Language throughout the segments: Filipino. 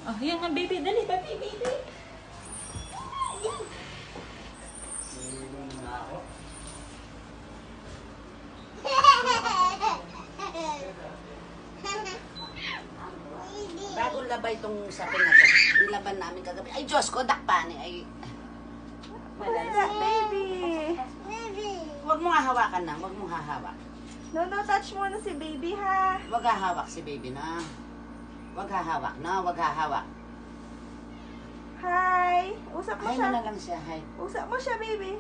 Oh, yan nga, baby. Dali, baby, baby. Bagong labay itong sapin na to. Nilaban namin kagabi. Ay, Diyos ko, dakpani. Ay, Wala, baby. huwag mong hahawakan na. Huwag mong hahawak. No, touch muna si baby, ha? Huwag hahawak si baby na. Huwag hahawak na. Huwag hahawak. Hi. Usap mo Hi siya. mo na lang siya. Hi. Usap mo siya, baby.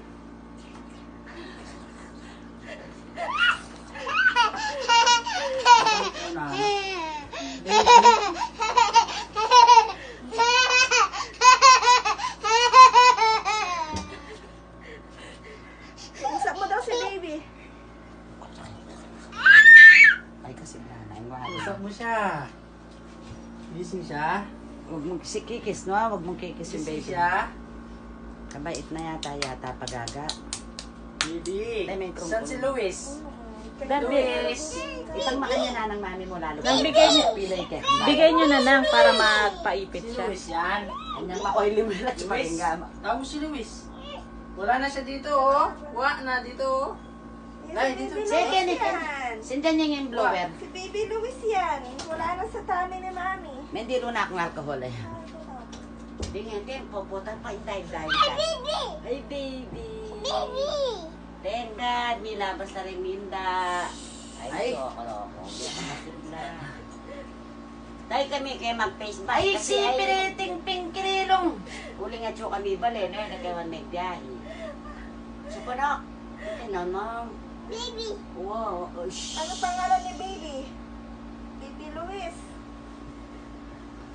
Usap mo daw si baby. Ay, kasi nanay mo. Usap mo siya. Gising siya. Huwag mong kikis, no? Huwag mong kikis yung Gising baby. siya. Kabait na yata pagaga. Baby. Ay, may Saan si Luis? Luis! Ipagmakan niya na ng mami mo lalo. Nagbigay niyo. Pilay ka. Bigay nyo na lang para magpaipit Si siya. Luis yan. Anyang makoy limulat sa Luis. palinggama. Tawag mo si Luis. Wala na siya dito, oh. Wala na dito, oh. Ay, dito. Sige, Luis Nick. yan. Sindan niya yung blower. Si baby Luis yan. Wala na sa tummy ni mami. May hindi rin akong alcohol eh. Hindi nga, tempo po. Tapay-dive ka. Ay, baby. Thank God, may labas na rin Minda. Ay, Ay. loko-loko. Hindi ako masigla. Dahil kami kayo mag-face mask. Ay, kasi si Piriting Pingkirilong. Uli nga siya kami bali, no? Nagawan may biyahe. So, panak. Ito naman. Baby. Wow. Oh, shh. Ano pangalan ni baby? Baby Luis.